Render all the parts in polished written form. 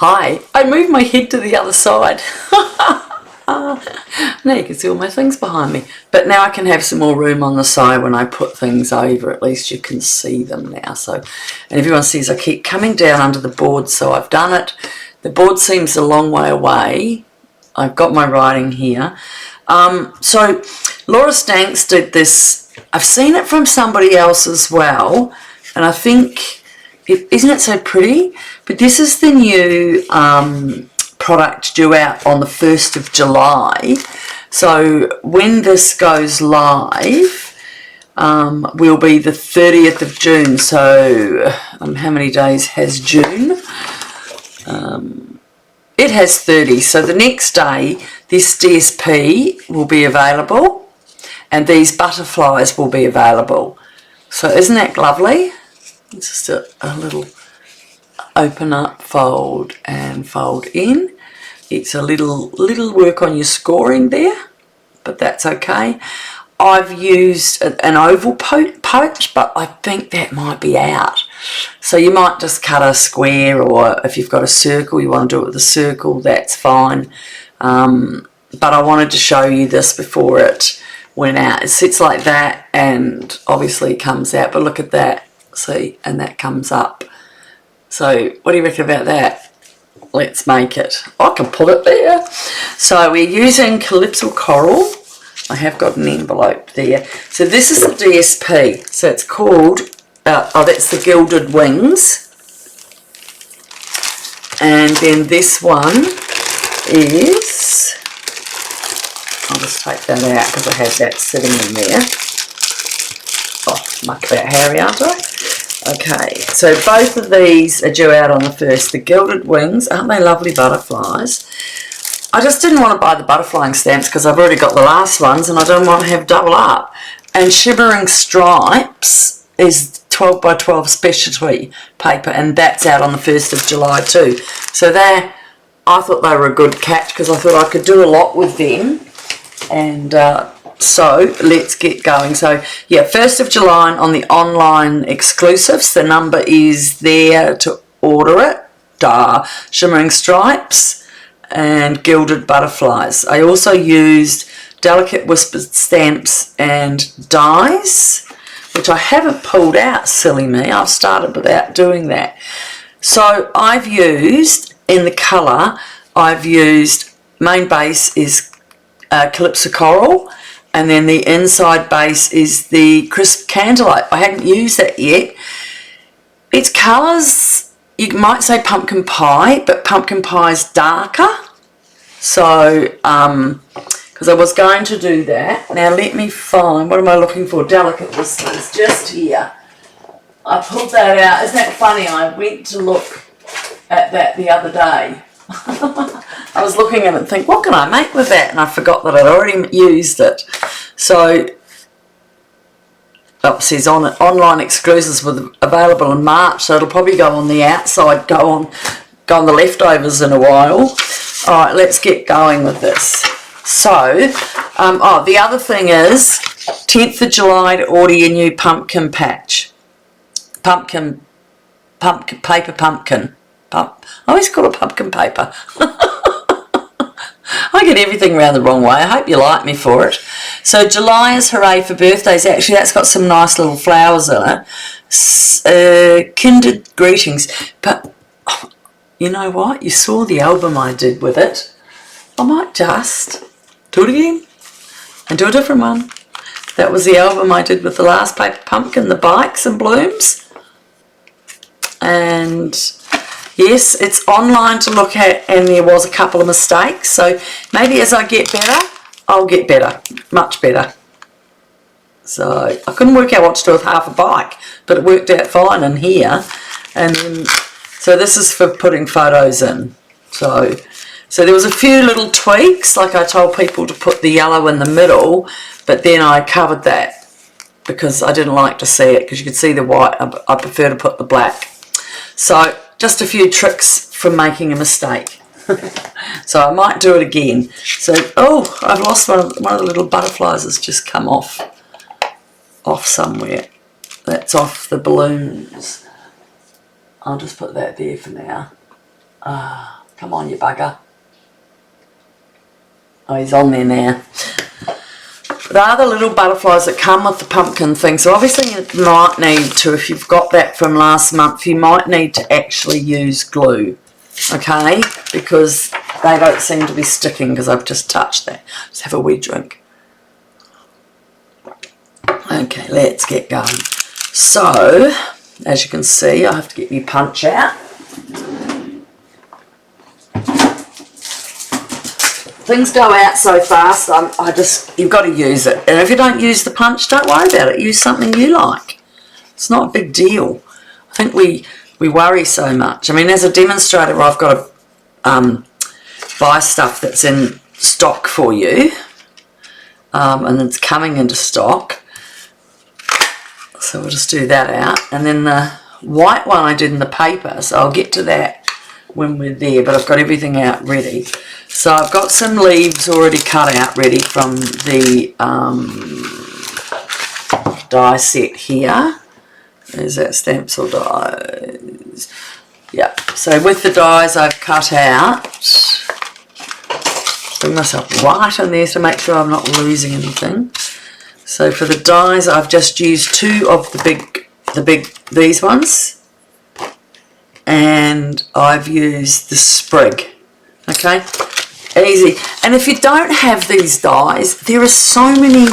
Hi, I moved my head to the other side. Now you can see all my things behind me. But now I can have some more room on the side when I put things over. At least you can see them now. So, and everyone sees I keep coming down under the board, so I've done it. The board seems a long way away. I've got my writing here. So Laura Stanks did this. I've seen it from somebody else as well, and I think, isn't it so pretty? But this is the new product due out on the 1st of July. So when this goes live, will be the 30th of June. So how many days has June? It has 30. So the next day, this DSP will be available, and these butterflies will be available. So isn't that lovely? It's just a little open up, fold and fold in. It's a little work on your scoring there, but that's okay. I've used an oval poach, but I think that might be out. So you might just cut a square, or if you've got a circle, you want to do it with a circle, that's fine. But I wanted to show you this before it went out. It sits like that and obviously comes out, but look at that, see, and that comes up. So what do you reckon about that? Let's make it. I can put it there. So we're using Calypso coral. I have got an envelope there. So this is the DSP. So it's called, that's the Gilded Wings. And then this one is, I'll just take that out because I had that sitting in there. Oh, muck about Harry, aren't I? Okay, so both of these are due out on the 1st. The Gilded Wings, aren't they lovely butterflies? I just didn't want to buy the butterflying stamps because I've already got the last ones and I don't want to have double up. And Shimmering Stripes is 12 by 12 specialty paper, and that's out on the 1st of July too. So I thought they were a good catch because I thought I could do a lot with them. And so let's get going. So yeah, 1st of July on the online exclusives. The number is there to order it. Shimmering Stripes and Gilded Butterflies. I also used Delicate Whispered stamps and dies, which I haven't pulled out, silly me. I've started without doing that. So I've used, in the colour, I've used, main base is Calypso coral, and then the inside base is the Crisp Cantaloup. I hadn't used that yet. Its colours, you might say pumpkin pie, but pumpkin pie is darker. So, because I was going to do that. Now let me find, what am I looking for? Delicate Whispers, just here. I pulled that out. Isn't that funny? I went to look at that the other day. I was looking at it and think, what can I make with that? And I forgot that I'd already used it. So, it says online exclusives were available in March, so it'll probably go on the outside, go on the leftovers in a while. All right, let's get going with this. So, the other thing is 10th of July to order your new pumpkin patch. Pumpkin. I always call it pumpkin paper. I get everything around the wrong way. I hope you like me for it. So July is Hooray for Birthdays. Actually, that's got some nice little flowers in it. Kindred Greetings. But you know what? You saw the album I did with it. I might just do it again and do a different one. That was the album I did with the last paper pumpkin, the bikes and blooms. And yes, it's online to look at, and there was a couple of mistakes. So maybe as I get better, I'll get better, much better. So I couldn't work out what to do with half a bike, but it worked out fine in here. And then, so this is for putting photos in. So there was a few little tweaks, like I told people to put the yellow in the middle, but then I covered that because I didn't like to see it, because you could see the white. I prefer to put the black. So just a few tricks from making a mistake. So I might do it again. So, oh, I've lost one of the little butterflies has just come off somewhere. That's off the balloons. I'll just put that there for now. Come on, you bugger. Oh, he's on there now. There are the little butterflies that come with the pumpkin thing, so obviously you might need to, if you've got that from last month, you might need to actually use glue, okay? Because they don't seem to be sticking because I've just touched that. Let's have a wee drink. Okay, let's get going. So, as you can see, I have to get my punch out. Things go out so fast, you've got to use it. And if you don't use the punch, don't worry about it. Use something you like. It's not a big deal. I think we worry so much. I mean, as a demonstrator, I've got to buy stuff that's in stock for you. And it's coming into stock. So we'll just do that out. And then the white one I did in the paper, so I'll get to that when we're there, but I've got everything out ready. So I've got some leaves already cut out ready from the die set here. Is that stamps or dies? Yeah, so with the dies I've cut out, bring myself right in there to make sure I'm not losing anything. So for the dies I've just used two of these ones. And I've used the sprig, okay, easy. And if you don't have these dies, there are so many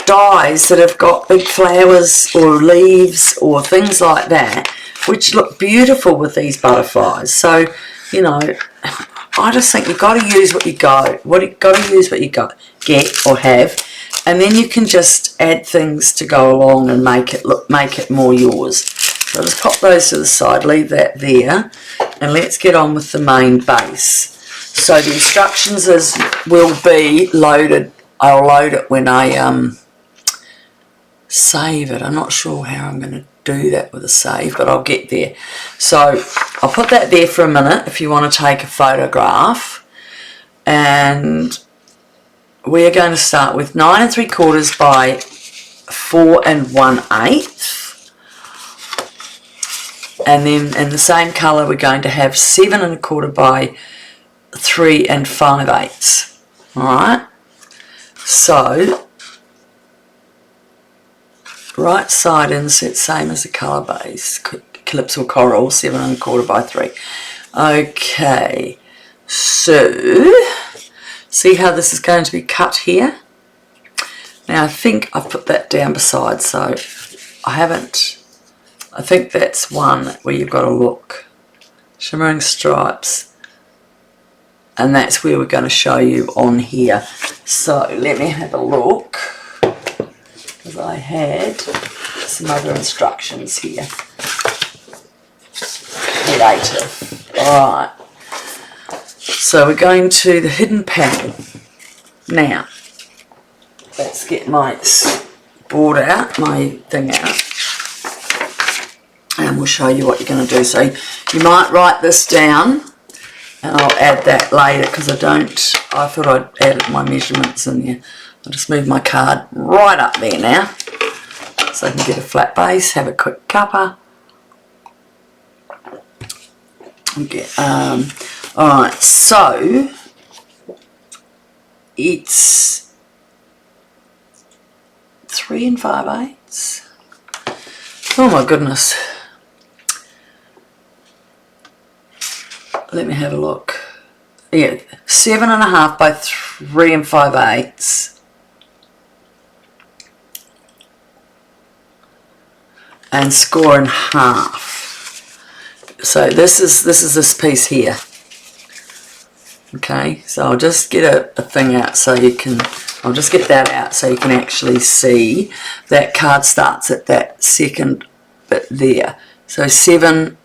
dies that have got big flowers or leaves or things like that, which look beautiful with these butterflies. So, you know, I just think you've got to use what you get or have, and then you can just add things to go along and make it more yours. So I'll just pop those to the side, leave that there, and let's get on with the main base. So the instructions will be loaded. I'll load it when I save it. I'm not sure how I'm going to do that with a save, but I'll get there. So I'll put that there for a minute if you want to take a photograph. And we're going to start with 9 3/4 by 4 1/8. And then in the same colour we're going to have 7 1/4 by 3 5/8. Alright, so right side inset same as the colour base, Calypso Coral, 7 1/4 by 3. Okay, so see how this is going to be cut here? Now I think I've put that down beside, so I think that's one where you've got to look. Shimmering Stripes. And that's where we're going to show you on here. So let me have a look, because I had some other instructions here. Creative. Alright. So we're going to the hidden panel. Now, let's get my board out, my thing out. And we'll show you what you're going to do. So you might write this down, and I'll add that later because I thought I'd added my measurements in there. I'll just move my card right up there now so I can get a flat base, have a quick cuppa. Okay, alright, so it's 3 5/8. Oh my goodness. Let me have a look. Yeah, 7 1/2 by 3 5/8. And score in half. So this is this piece here. Okay, so I'll just get a thing out so you can, I'll just get that out so you can actually see that card starts at that second bit there. So 7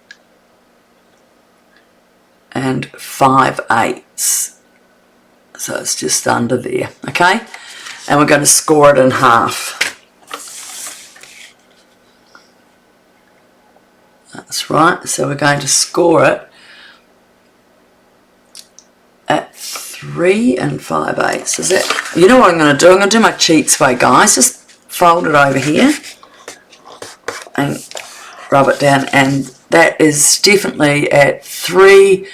5/8. So it's just under there, okay? And we're going to score it in half. That's right, so we're going to score it at 3 5/8. Is that, you know what I'm going to do? I'm going to do my cheats way, guys. Just fold it over here and rub it down, and that is definitely at 3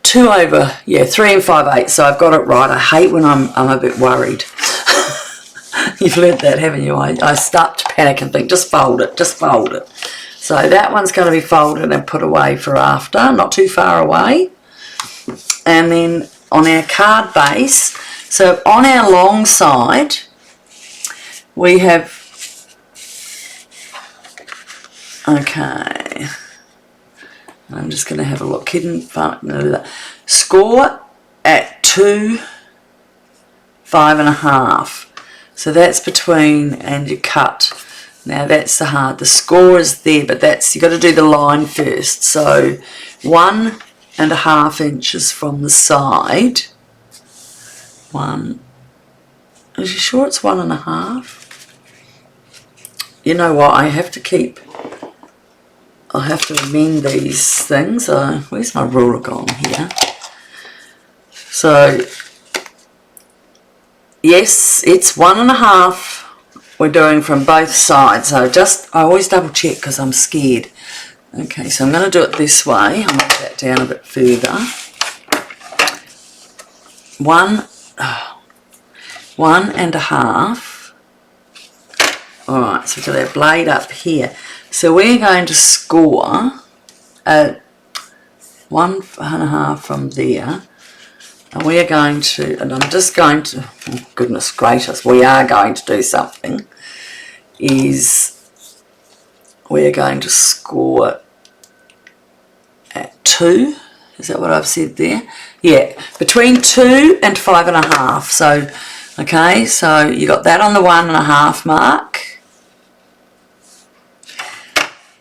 5/8. So I've got it right. I hate when I'm a bit worried. You've learnt that, haven't you? I start to panic and think, just fold it, just fold it. So that one's going to be folded and put away for after, not too far away. And then on our card base, so on our long side, we have, okay, I'm just going to have a look. Hidden score at 2 5.5. So that's between, and you cut. Now that's the score is there, but that's, you got to do the line first. So 1.5 inches from the side. Is you sure it's 1.5? You know what? I'll have to amend these things. Where's my ruler gone here? So yes, it's 1.5. We're doing from both sides. So I always double check because I'm scared. Okay, so I'm going to do it this way. I'll make that down a bit further. 1.5. Alright, so we've got our blade up here. So we're going to score at 1.5 from there. And we are going to, and I'm just going to, oh goodness gracious, we are going to do something, is we are going to score at 2. Is that what I've said there? Yeah, between 2 and 5.5. So, okay, so you got that on the 1.5 mark.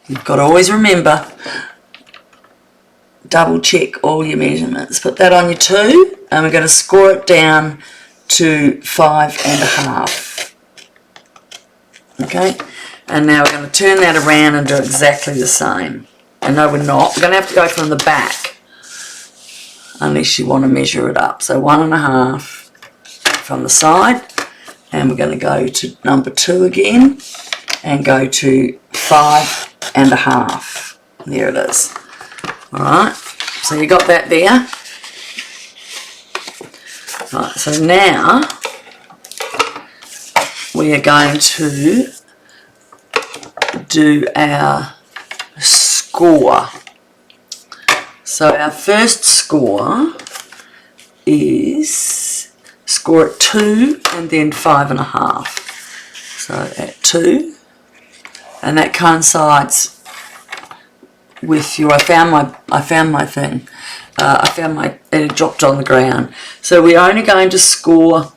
You've got to always remember, double check all your measurements. Put that on your 2, and we're going to score it down to 5.5. Okay, and now we're going to turn that around and do exactly the same. And no, we're not. We're going to have to go from the back, unless you want to measure it up. So 1.5 from the side, and we're going to go to number 2 again, and go to 5.5. There it is. Alright, so you got that there. Right, so now we are going to do our score. So our first score is score at 2 and then 5.5. So at 2, and that coincides with your, I found my thing. It dropped on the ground. So we're only going to score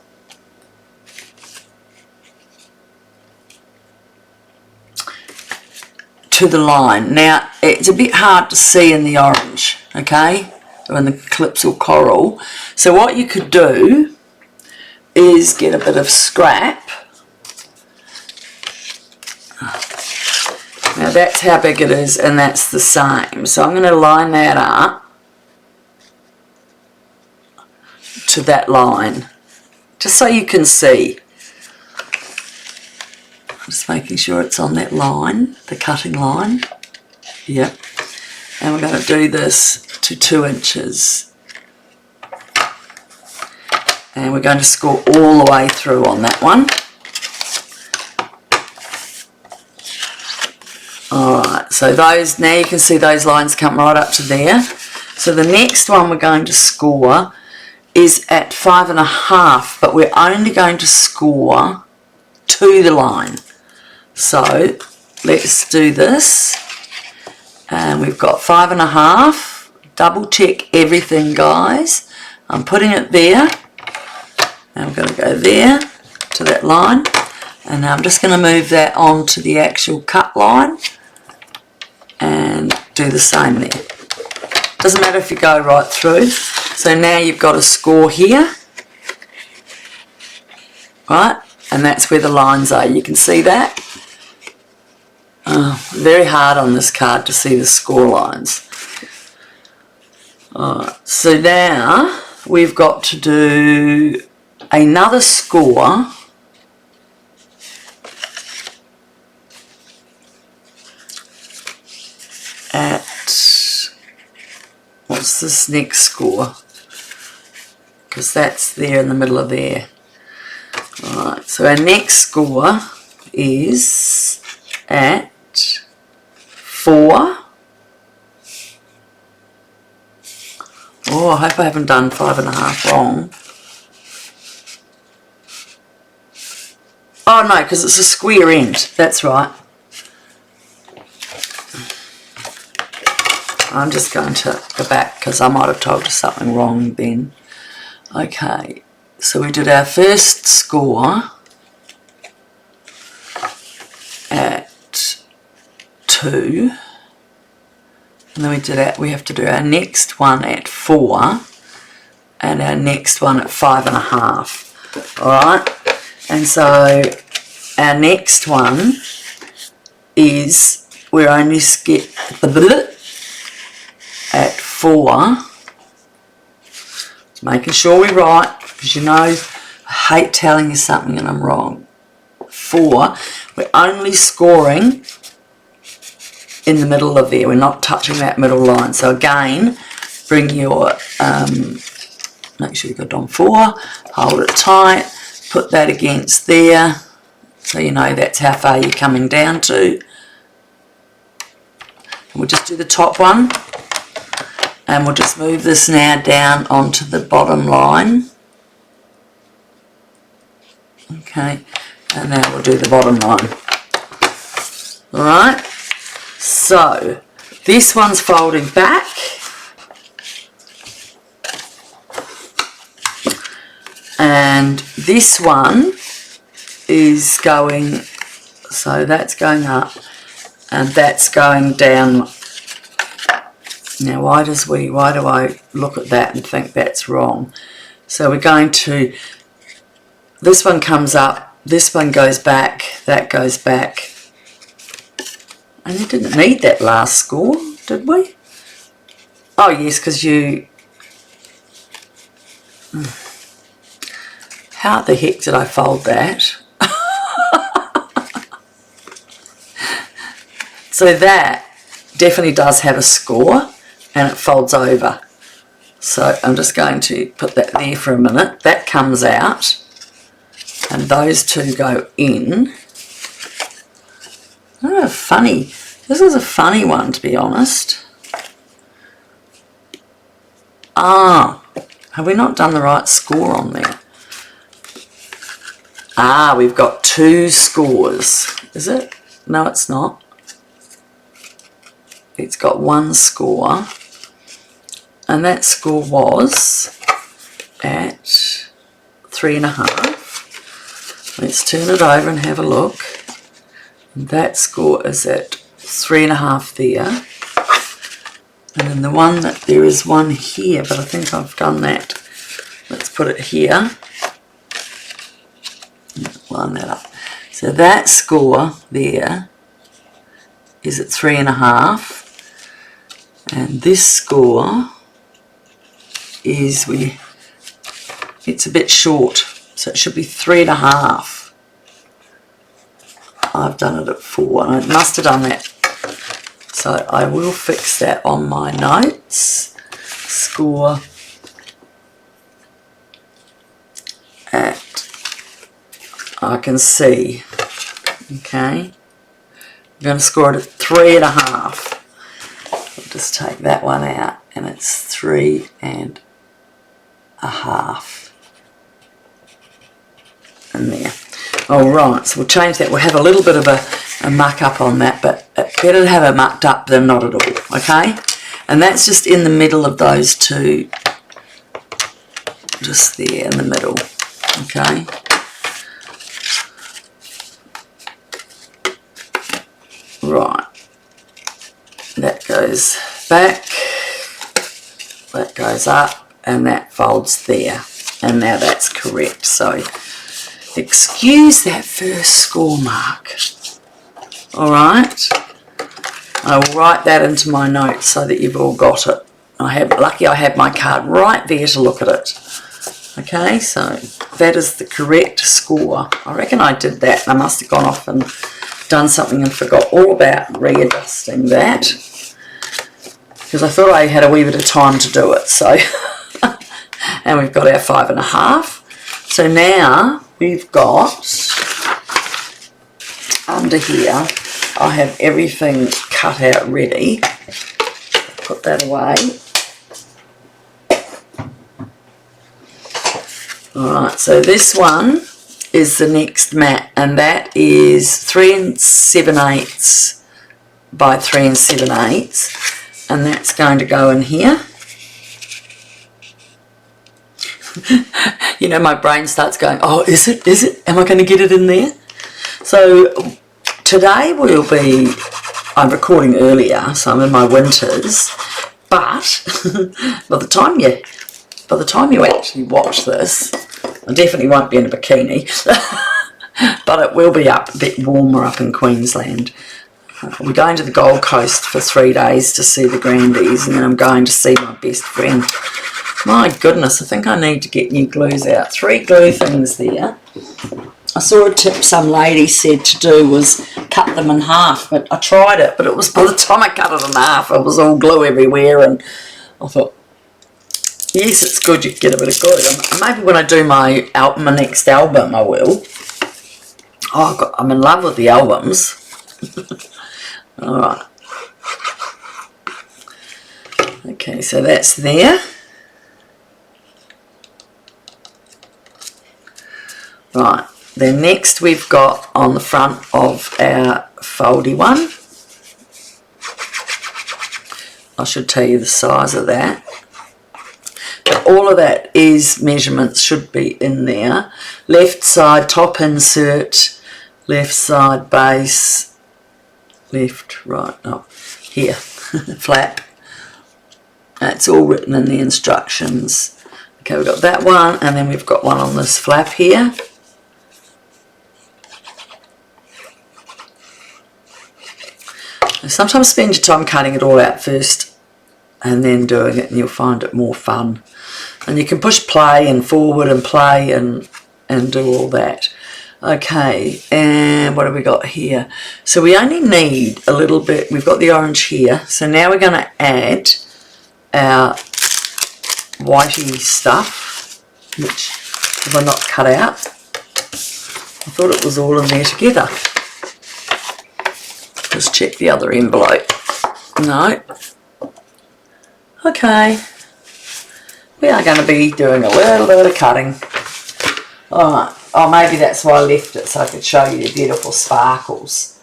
to the line. Now it's a bit hard to see in the orange, okay, or in the Calypso coral. So what you could do is get a bit of scrap. Now that's how big it is, and that's the same. So I'm going to line that up to that line, just so you can see. Just making sure it's on that line, the cutting line. Yep. And we're going to do this to 2 inches. And we're going to score all the way through on that one. Alright, so those, now you can see those lines come right up to there. So the next one we're going to score is at 5.5, but we're only going to score to the line. So let's do this. And we've got 5.5. Double check everything, guys. I'm putting it there. And I'm going to go there to that line. And now I'm just going to move that on to the actual cut line and do the same there. Doesn't matter if you go right through. So now you've got a score here, right? And that's where the lines are. You can see that. Very hard on this card to see the score lines. Alright, so now we've got to do another score at What's this next score? Because that's there in the middle of there. Alright, so our next score is at 4. Oh, I hope I haven't done 5.5 wrong. Oh no, because it's a square end. That's right. I'm just going to go back because I might have told you something wrong then. Okay, so we did our first score at 2, and then we have to do our next one at 4, and our next one at 5.5. All right, and so our next one is we're only at 4. Making sure we write, because you know I hate telling you something and I'm wrong. 4, we're only scoring in the middle of there. We're not touching that middle line. So again, bring your, make sure you got it on 4, hold it tight, put that against there, so you know that's how far you're coming down to. And we'll just do the top one. And we'll just move this now down onto the bottom line. Okay, and now we'll do the bottom line. Alright, so this one's folding back. And this one is going, so that's going up and that's going down. Now why do I look at that and think that's wrong? So we're going to, this one comes up, this one goes back, that goes back. And you didn't need that last score, did we? Oh yes, because you, how the heck did I fold that? So that definitely does have a score. And it folds over. So I'm just going to put that there for a minute. That comes out. And those two go in. Oh, funny. This is a funny one, to be honest. Ah, have we not done the right score on there? Ah, we've got 2 scores. Is it? No, it's not. It's got 1 score. And that score was at 3.5. Let's turn it over and have a look. And that score is at 3.5 there. And then the one that there is one here, but I think I've done that. Let's put it here. Line that up. So that score there is at 3.5. And this score is it's a bit short, so it should be 3.5. I've done it at 4, and I must have done that. So I will fix that on my notes. Score at, I can see, okay, I'm going to score it at 3.5. I'll just take that one out, and it's 3.5 in there. Alright, so we'll change that. We'll have a little bit of a muck up on that, but it's better to have it mucked up than not at all, okay? And that's just in the middle of those two, just there in the middle, okay? Right, that goes back, that goes up, and that folds there, and now that's correct. So excuse that first score mark. All right, I will write that into my notes so that you've all got it. Lucky I had my card right there to look at it. Okay, so that is the correct score. I reckon I did that. I must have gone off and done something and forgot all about readjusting that, because because I thought I had a wee bit of time to do it. So, and we've got our 5.5. So now we've got, under here, I have everything cut out ready. Put that away. Alright, so this one is the next mat, and that is 3 7/8 by 3 7/8, and that's going to go in here. You know, my brain starts going, oh, is it? Am I going to get it in there? So today I'm recording earlier, so I'm in my winters, but by the time you actually watch this, I definitely won't be in a bikini, but it will be a bit warmer up in Queensland. We're going to the Gold Coast for 3 days to see the Grandies, and then I'm going to see my best friend. My goodness, I think I need to get new glues out. 3 glue things there. I saw a tip some lady said to do was cut them in half, but I tried it, but it was, by the time I cut it in half, it was all glue everywhere, and I thought, yes, it's good you get a bit of glue. Maybe when I do my next album, I will. Oh, I'm in love with the albums. All right. Okay, so that's there. Right. Then next we've got on the front of our foldy one. I should tell you the size of that. But all of that is measurements, should be in there. Left side top insert, left side base, left, right, oh, here, flap. That's all written in the instructions. Okay, we've got that one, and then we've got one on this flap here. Sometimes spend your time cutting it all out first and then doing it, and you'll find it more fun. And you can push play and forward and play and do all that. Okay, and what have we got here? So we only need a little bit. We've got the orange here. So now we're going to add our whitey stuff, which have I not cut out? I thought it was all in there together. Just check the other envelope. No. Okay. We are going to be doing a little bit of cutting. Alright. Oh, maybe that's why I left it, so I could show you the beautiful sparkles.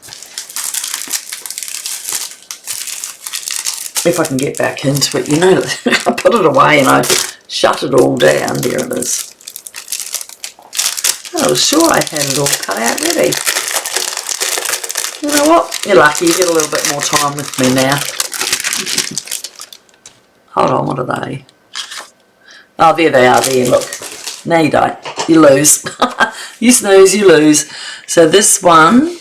If I can get back into it. You know, I put it away and I shut it all down. There it is. I was sure I had it all cut out ready. You know what? You're lucky. You get a little bit more time with me now. Hold on, what are they? Oh, there they are. There, look. No, you don't. You lose. You snooze, you lose. So this one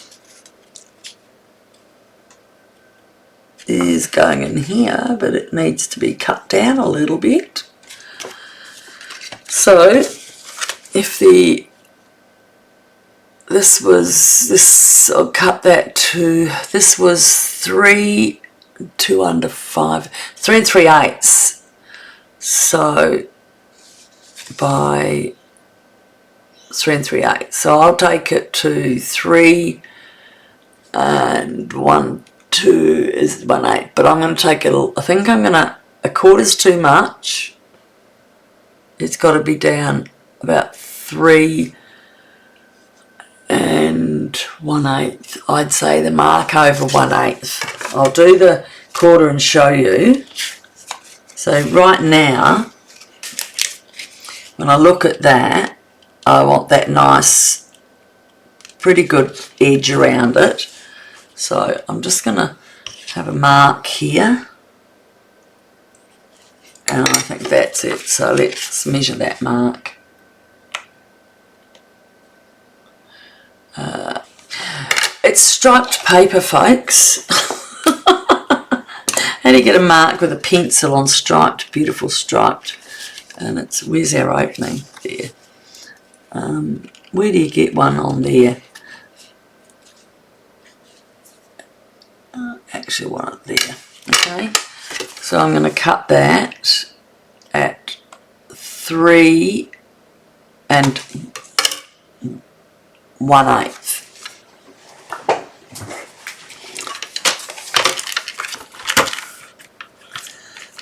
is going in here, but it needs to be cut down a little bit. So if I'll cut that to, this was 3 3/8. So by 3 3/8. So I'll take it to 3 and 1 2 is 1/8. But I'm going to take it, I think I'm going to, a quarter's too much. It's got to be down about 3 and 1/8. I'd say the mark over 1/8. I'll do the quarter and show you. So right now, when I look at that, I want that nice, pretty good edge around it. So I'm just going to have a mark here. And I think that's it. So let's measure that mark. It's striped paper, folks. How do you get a mark with a pencil on striped, beautiful striped? And it's, where's our opening? There. Where do you get one on there? Actually, one up there. Okay. So I'm going to cut that at 3 1/8.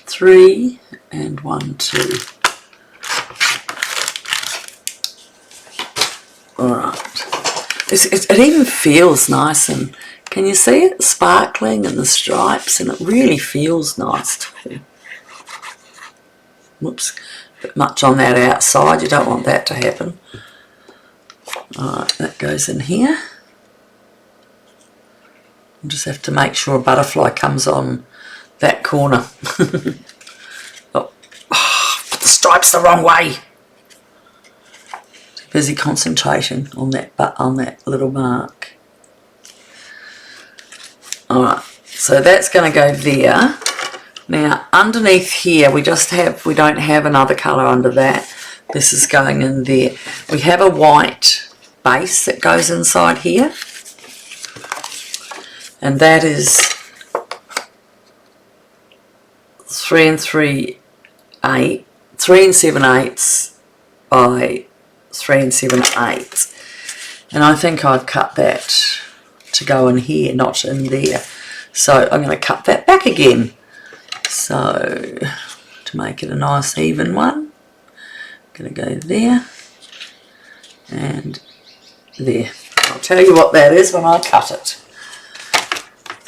3 1/2. Alright. It even feels nice, and can you see it? Sparkling and the stripes, and it really feels nice too. Whoops, a bit much on that outside, you don't want that to happen. Alright, that goes in here. You just have to make sure a butterfly comes on that corner. Oh, put the stripes the wrong way. Too busy concentration on that little mark. Alright, so that's going to go there. Now underneath here we don't have another colour under that. This is going in there. We have a white base that goes inside here, and that is 3 7/8 by 3 7/8, and I think I've cut that to go in here, not in there. So I'm going to cut that back again. So to make it a nice even one, I'm going to go there and there. I'll tell you what that is when I cut it.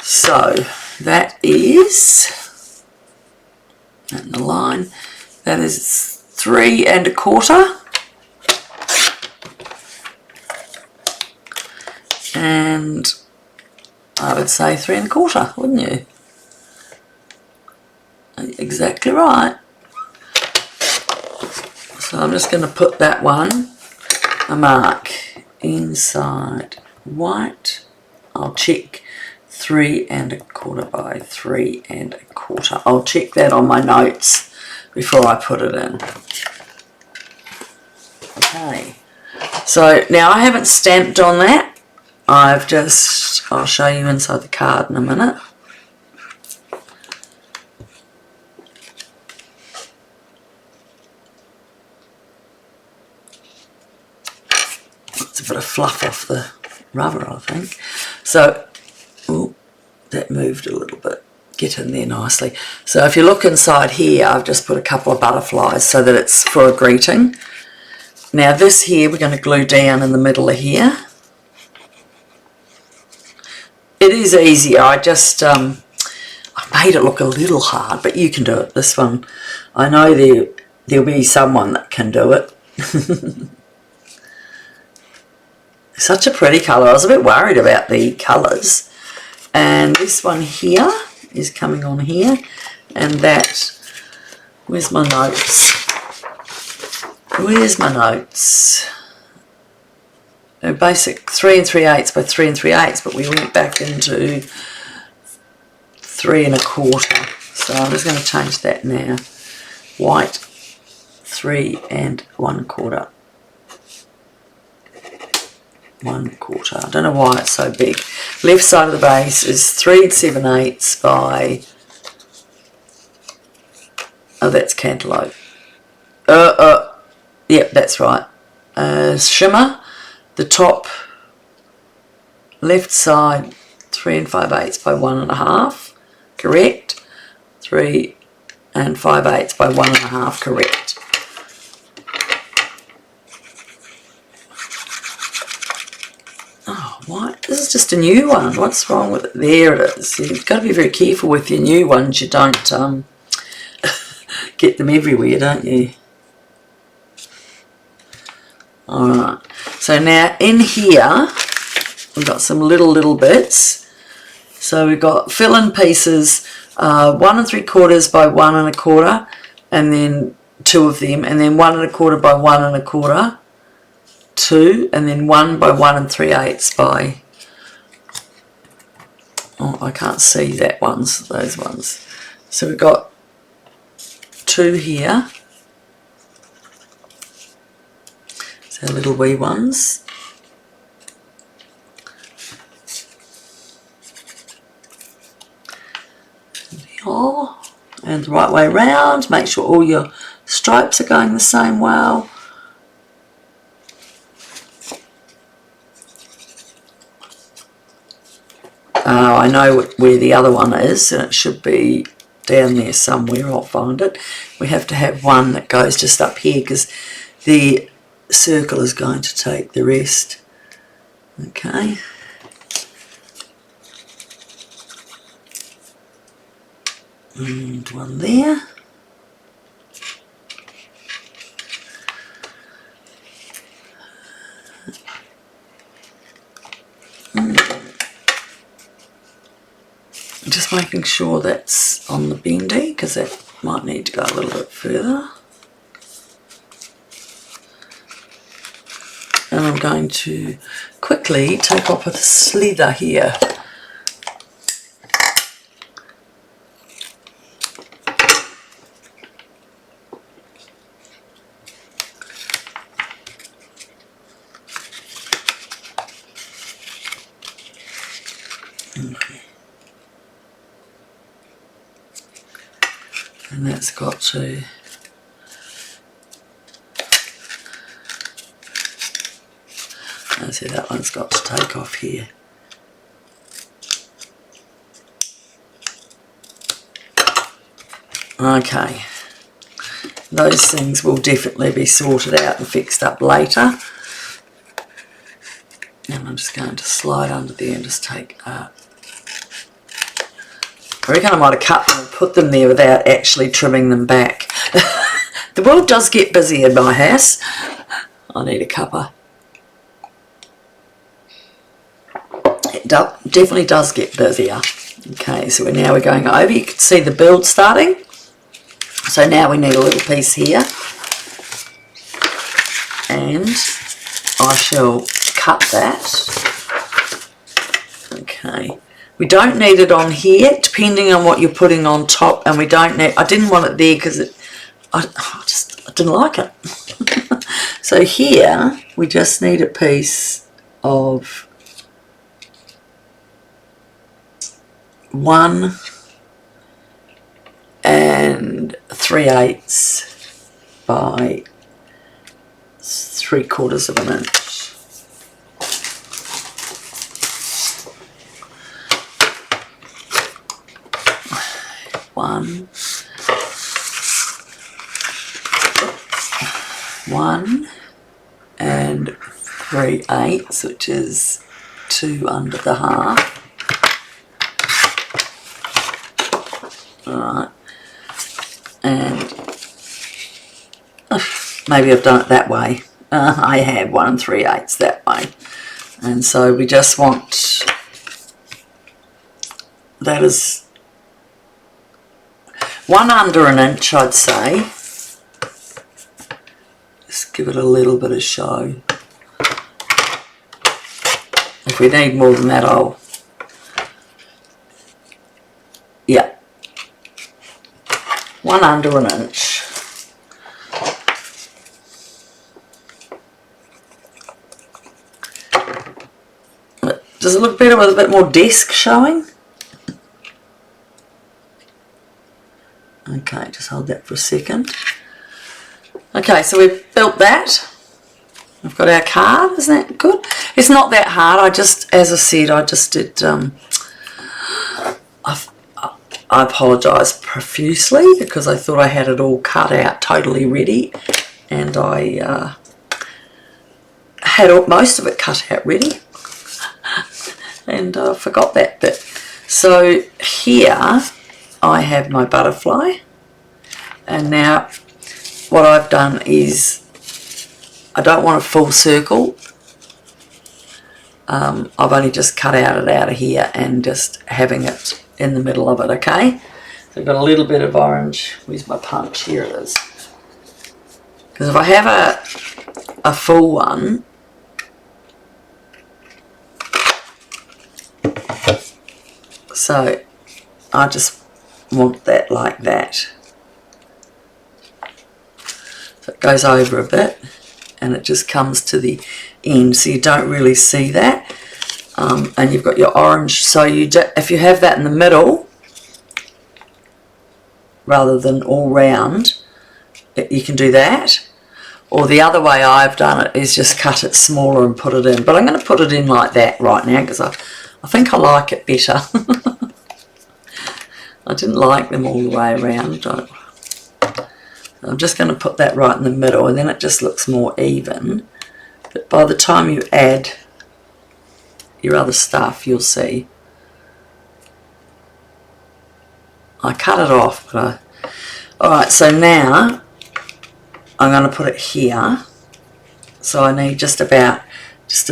So that is, and the line, that is 3 1/4. And I would say 3 1/4, wouldn't you? Exactly right. So I'm just going to put that one a mark inside white. I'll check 3 1/4 by 3 1/4. I'll check that on my notes before I put it in. Okay, so now I haven't stamped on that. I'll show you inside the card in a minute. It's a bit of fluff off the rubber, I think. So, ooh, that moved a little bit. Get in there nicely. So if you look inside here, I've just put a couple of butterflies so that it's for a greeting. Now this here, we're going to glue down in the middle of here. It is easier. I made it look a little hard, but you can do it. This one, I know there'll be someone that can do it. Such a pretty colour. I was a bit worried about the colours. And this one here is coming on here, and that, where's my notes? Where's my notes? They're basic 3 3/8 by 3 3/8, but we went back into 3 1/4. So I'm just going to change that now. White 3 1/4. 1/4. I don't know why it's so big. Left side of the base is 3 7/8 by, oh, that's Cantaloup. Yep, that's right. Shimmer, the top left side 3 5/8 by 1 1/2, correct. 3 5/8 by 1 1/2, correct. Oh, what? This is just a new one. What's wrong with it? There it is. You've got to be very careful with your new ones. You don't get them everywhere, don't you? Alright. So now in here, we've got some little bits. So we've got fill-in pieces, 1 3/4 by 1 1/4, and then 2 of them, and then 1 1/4 by 1 1/4. 2, and then 1 by 1 3/8 by, oh, I can't see those ones. So we've got 2 here, so little wee ones. Oh, and the right way round. Make sure all your stripes are going the same way. I know where the other one is, and it should be down there somewhere. I'll find it. We have to have one that goes just up here because the circle is going to take the rest. Okay. And one there. Just making sure that's on the bendy because that might need to go a little bit further. And I'm going to quickly take off a slither here. And that's got to see, that one's got to take off here. Okay, those things will definitely be sorted out and fixed up later. And I'm just going to slide under there and just take I reckon I might have cut them and put them there without actually trimming them back. The world does get busy in my house. I need a cuppa. It definitely does get busier. Okay, so now we're going over. You can see the build starting. So now we need a little piece here. And I shall cut that. Okay. We don't need it on here, depending on what you're putting on top, and we don't need, I didn't want it there because I didn't like it. So here, we just need a piece of 1 3/8 by 3/4 of an inch. One 3/8, which is 2 under the half. Alright, and maybe I've done it that way. I have 1 3/8 that way, and so we just want, that is 1 under an inch, I'd say. Just give it a little bit of show. If we need more than that, I'll, yeah, 1 under an inch. Does it look better with a bit more desk showing? Okay, just hold that for a second. Okay, so we've built that. We've got our card, isn't that good? It's not that hard, I just, as I said, I just did, I apologise profusely because I thought I had it all cut out, totally ready, and I had most of it cut out ready, and I forgot that bit. So here I have my butterfly, and now what I've done is, I don't want a full circle. I've only just cut it out of here and just having it in the middle of it, okay? So I've got a little bit of orange. Where's my punch? Here it is. Because if I have a full one, so I just want that like that. So it goes over a bit and it just comes to the end, so you don't really see that. And you've got your orange, so if you have that in the middle, rather than all round, you can do that. Or the other way I've done it is just cut it smaller and put it in. But I'm going to put it in like that right now because I think I like it better. I didn't like them all the way around. I'm just going to put that right in the middle, and then it just looks more even. But by the time you add your other stuff, you'll see. I cut it off, but alright, so now I'm going to put it here. So I need just a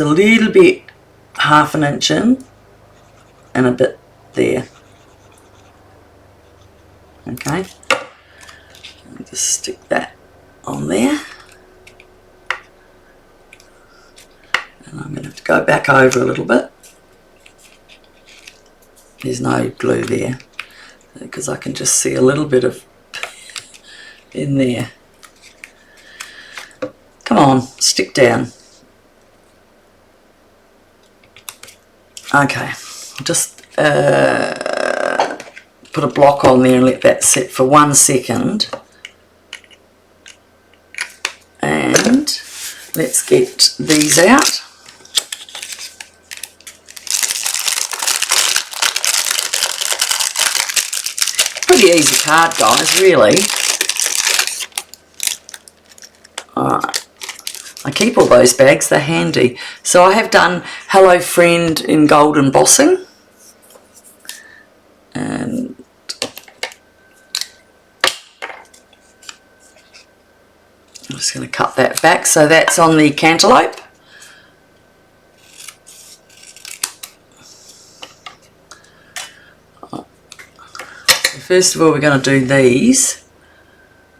little bit, half an inch in, and a bit there. Okay, just stick that on there. And I'm going to have to go back over a little bit. There's no glue there because I can just see a little bit of in there. Come on, stick down. Okay, just put a block on there and let that sit for 1 second. And let's get these out. Pretty easy card, guys, really. Alright, I keep all those bags, they're handy. So I have done Hello Friend in gold embossing. And I'm just going to cut that back. So that's on the cantaloupe. So first of all, we're going to do these.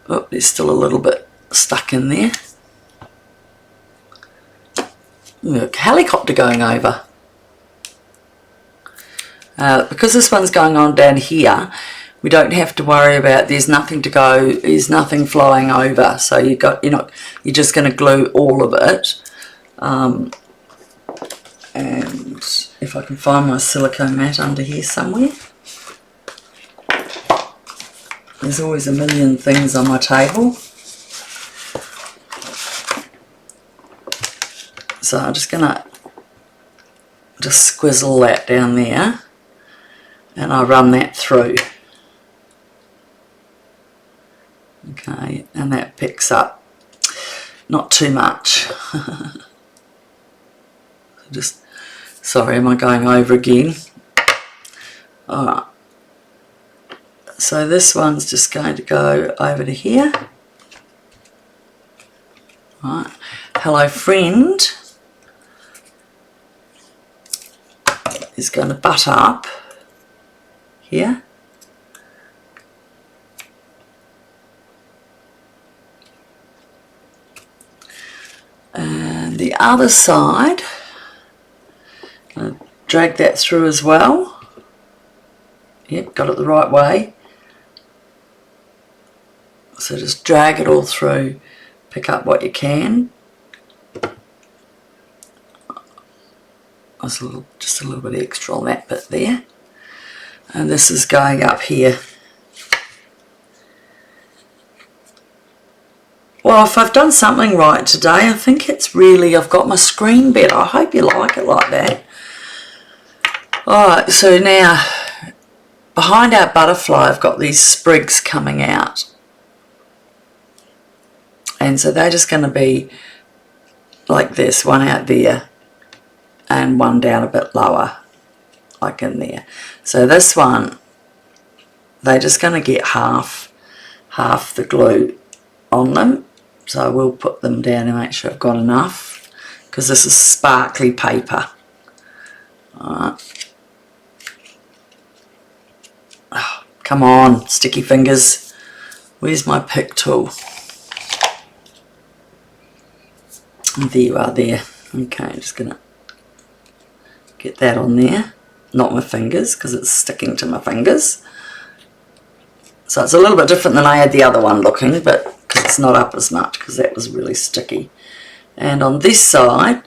Oh, there's still a little bit stuck in there. Look, helicopter going over. Because this one's going on down here, we don't have to worry about there's nothing to go, there's nothing flying over. So you're just going to glue all of it. And if I can find my silicone mat under here somewhere. There's always a million things on my table. So I'm just going to just squizzle that down there. And I run that through. Okay, and that picks up not too much. Just, sorry, am I going over again? Alright. So this one's just going to go over to here. Alright. Hello Friend is going to butt up here. And the other side, drag that through as well. Yep, got it the right way. So just drag it all through, pick up what you can. Just a little bit extra on that bit there. And this is going up here. Well, if I've done something right today, I think it's really, I've got my screen better. I hope you like it like that. Alright, so now, behind our butterfly, I've got these sprigs coming out. And so they're just going to be like this, one out there and one down a bit lower, like in there. So this one, they're just going to get half the glue on them. So I will put them down and make sure I've got enough, because this is sparkly paper. Alright. Oh, come on, sticky fingers. Where's my pick tool? There you are there. Okay, I'm just going to get that on there. Not my fingers, because it's sticking to my fingers. So it's a little bit different than I had the other one looking, but because it's not up as much, because that was really sticky. And on this side,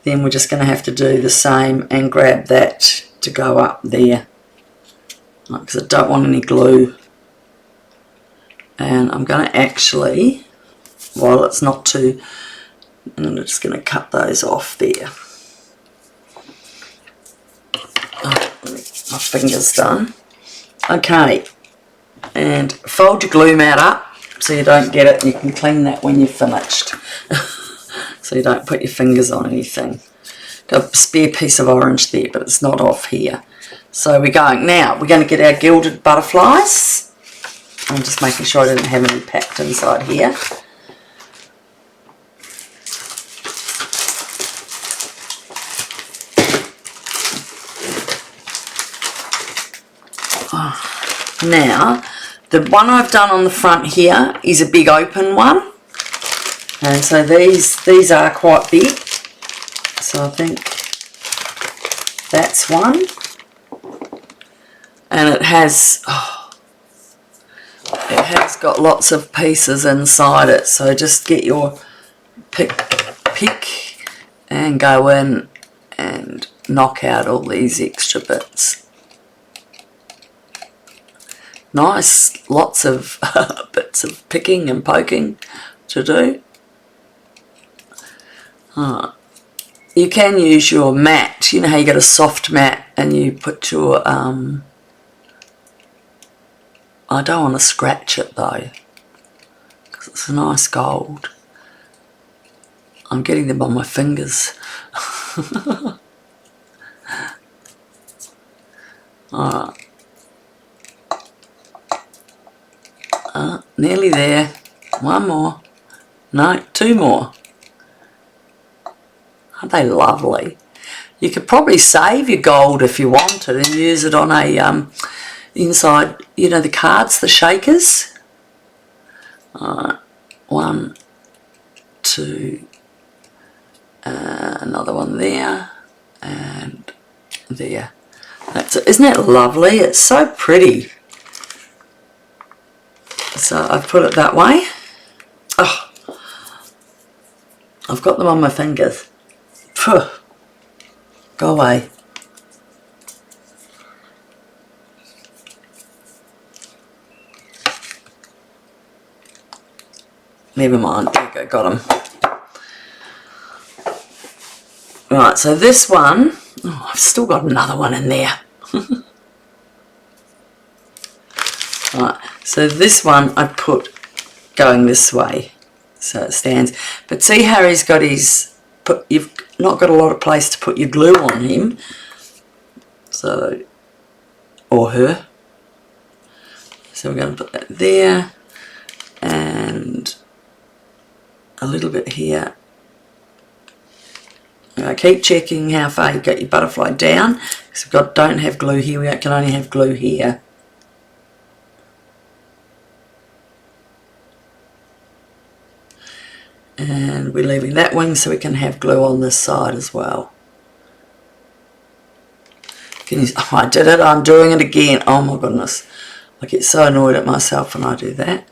then we're just going to have to do the same and grab that to go up there. Because I don't want any glue And I'm going to actually, while it's not too, I'm just going to cut those off there. Oh, my finger's done. Okay, and fold your glue mat up so you don't get it. You can clean that when you're finished. So you don't put your fingers on anything. Got a spare piece of orange there, but it's not off here. So we're going to get our gilded butterflies. I'm just making sure I didn't have any packed inside here. Now, the one I've done on the front here is a big open one. And so these are quite big. So I think that's one. And it has got lots of pieces inside it. So just get your pick and go in and knock out all these extra bits. Nice, lots of bits of picking and poking to do. You can use your mat. You know how you get a soft mat and you put your I don't want to scratch it though because it's a nice gold. I'm getting them on my fingers. Alright. Nearly there. One more. No, two more. Aren't they lovely? You could probably save your gold if you wanted and use it on a inside, you know, the cards, the shakers. One, two, another one there, and there. That's it. Isn't that lovely? It's so pretty. So I've put it that way. Oh, I've got them on my fingers. Phew. Go away. Never mind. There you go. Got them. Right. So this one. Oh, I've still got another one in there. Right. So this one I put going this way, so it stands. But see how he's got his. You've not got a lot of place to put your glue on him. So, or her. So we're going to put that there, and a little bit here. Now keep checking how far you got your butterfly down, because don't have glue here. We can only have glue here. And we're leaving that wing so we can have glue on this side as well. Oh, I did it. I'm doing it again. Oh my goodness. I get so annoyed at myself when I do that.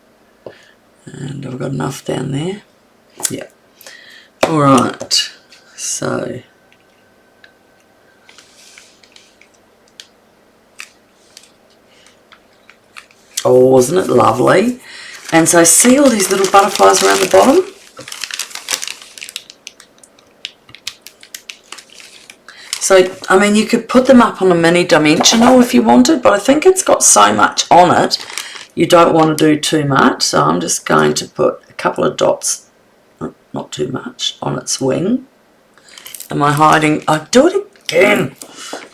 And I've got enough down there. Yeah. Alright. So. Oh, isn't it lovely? And so see all these little butterflies around the bottom? So, I mean, you could put them up on a mini dimensional if you wanted, but I think it's got so much on it, you don't want to do too much. So I'm just going to put a couple of dots, not too much, on its wing. Am I hiding? I'll do it again.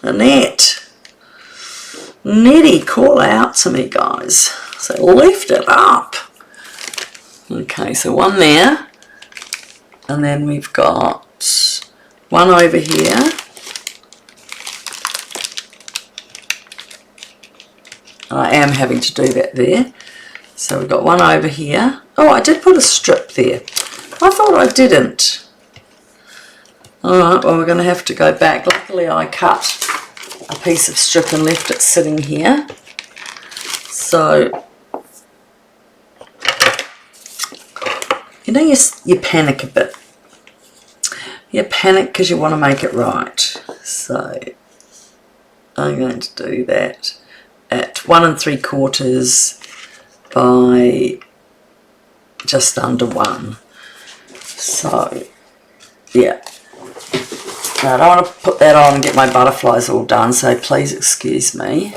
Annette. Nettie, call out to me, guys. So lift it up. Okay, so one there. And then we've got one over here. I am having to do that there. So we've got one over here. Oh, I did put a strip there. I thought I didn't. Alright, well we're going to have to go back. Luckily I cut a piece of strip and left it sitting here. So, you know, you panic a bit. You panic because you want to make it right. So, I'm going to do that at 1 3/4 by just under 1. So, yeah. Now, I don't want to put that on and get my butterflies all done, so please excuse me.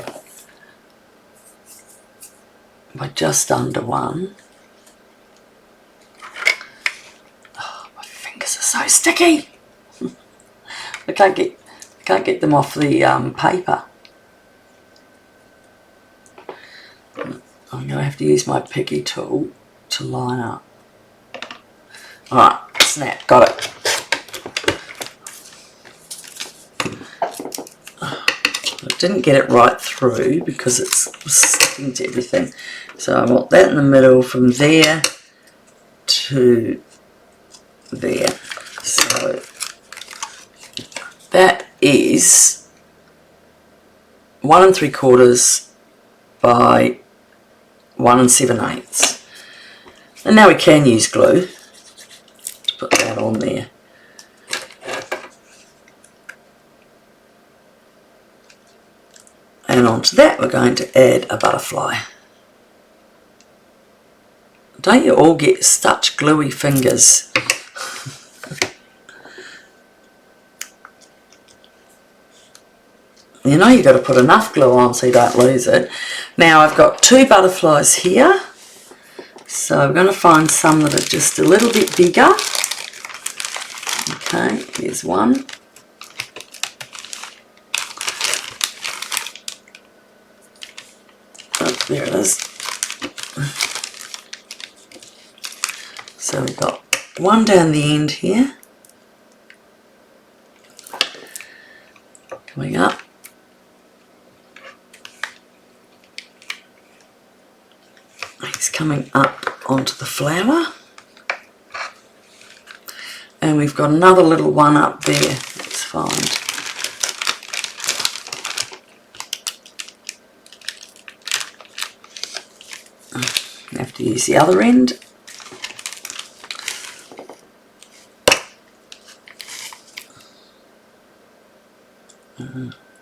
By just under 1. Oh, my fingers are so sticky. I can't get them off the paper. I'm going to have to use my picky tool to line up. Alright, snap, got it. I didn't get it right through because it's sticking to everything. So I want that in the middle from there to there. So that is 1 3/4 by 1 7/8. And now we can use glue to put that on there. And onto that we're going to add a butterfly. Don't you all get such gluey fingers? You know you've got to put enough glue on so you don't lose it. Now I've got 2 butterflies here. So I'm going to find some that are just a little bit bigger. Okay, here's one. Oh, there it is. So we've got one down the end here. Coming up. He's coming up onto the flower. And we've got another little one up there. Let's find. I have to use the other end.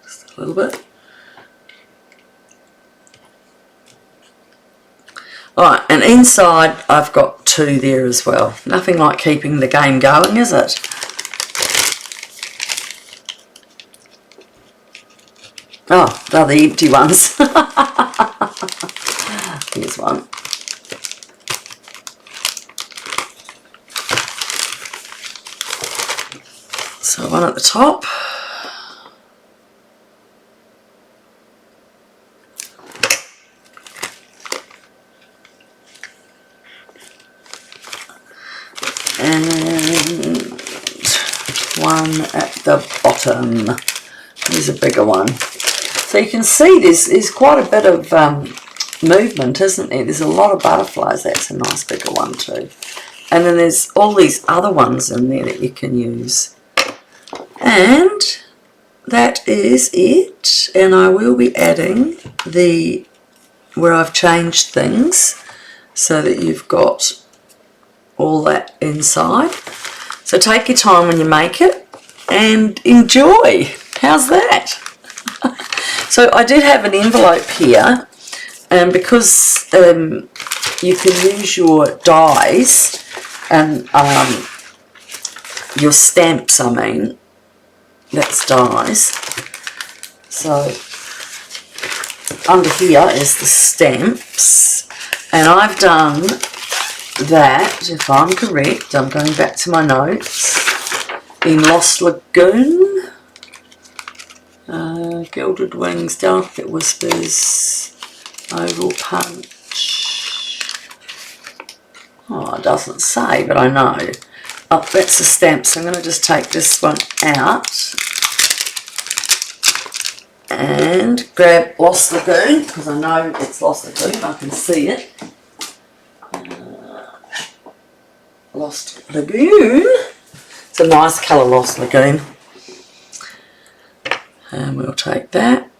Just a little bit. Alright, and inside I've got 2 there as well. Nothing like keeping the game going, is it? Oh, they're the empty ones. Here's one. So one at the top. And one at the bottom. Here's a bigger one. So you can see there's quite a bit of movement, isn't there? There's a lot of butterflies. That's a nice bigger one too. And then there's all these other ones in there that you can use. And that is it. And I will be adding where I've changed things so that you've got all that inside. So take your time when you make it and enjoy. How's that? So I did have an envelope here, and because you can use your dies and your stamps, I mean, that's dies. So under here is the stamps, and I've done that, if I'm correct, I'm going back to my notes, in Lost Lagoon, Gilded Wings, Delicate Whispers, Oval Punch. Oh, it doesn't say, but I know. Oh, that's the stamp, so I'm going to just take this one out and grab Lost Lagoon, because I know it's Lost Lagoon, I can see it. Lost Lagoon. It's a nice colour, Lost Lagoon. And we'll take that.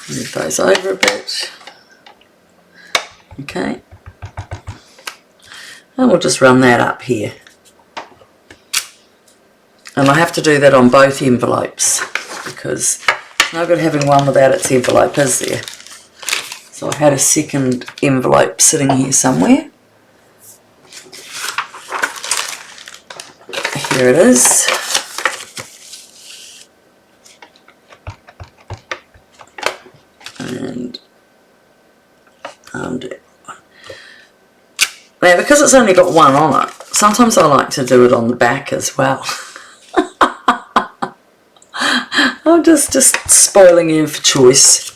Move those over a bit. Okay. And we'll just run that up here. And I have to do that on both envelopes because it's no good having one without its envelope, is there? So I had a second envelope sitting here somewhere. Here it is. And undo. Now, because it's only got one on it, sometimes I like to do it on the back as well. I'm just spoiling you for choice.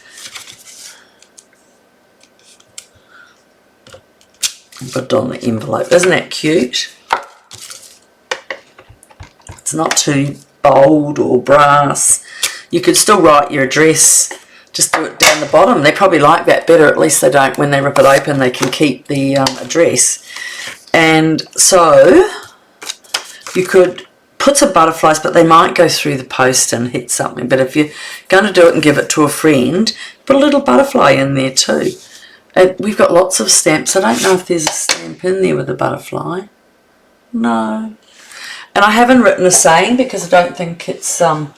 Put it on the envelope. Isn't that cute? It's not too bold or brass. You could still write your address. Just do it down the bottom. They probably like that better. At least they don't, when they rip it open, they can keep the address. And so you could put some butterflies, but they might go through the post and hit something. But if you're going to do it and give it to a friend, put a little butterfly in there too. And we've got lots of stamps. I don't know if there's a stamp in there with a butterfly. No. And I haven't written a saying because I don't think it's got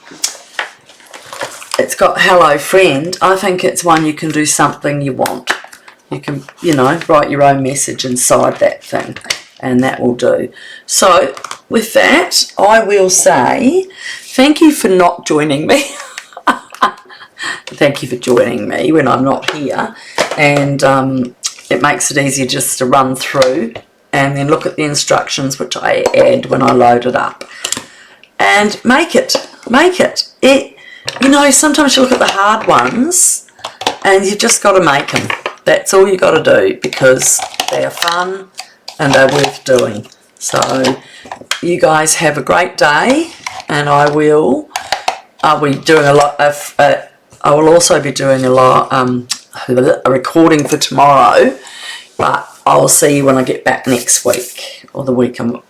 hello friend. I think it's one you can do something you want. You can, you know, write your own message inside that thing, and that will do. So with that, I will say thank you for not joining me. Thank you for joining me when I'm not here, and it makes it easier just to run through and then look at the instructions which I add when I load it up, and make it. You know, sometimes you look at the hard ones and you've just got to make them. That's all you got to do because they are fun and they're worth doing. So you guys have a great day, and I'll be doing a lot of, I will also be doing a recording for tomorrow, but I'll see you when I get back next week, or the week I'm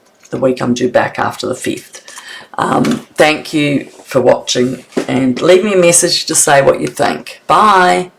due back after the 5th. Thank you for watching, and leave me a message to say what you think. Bye.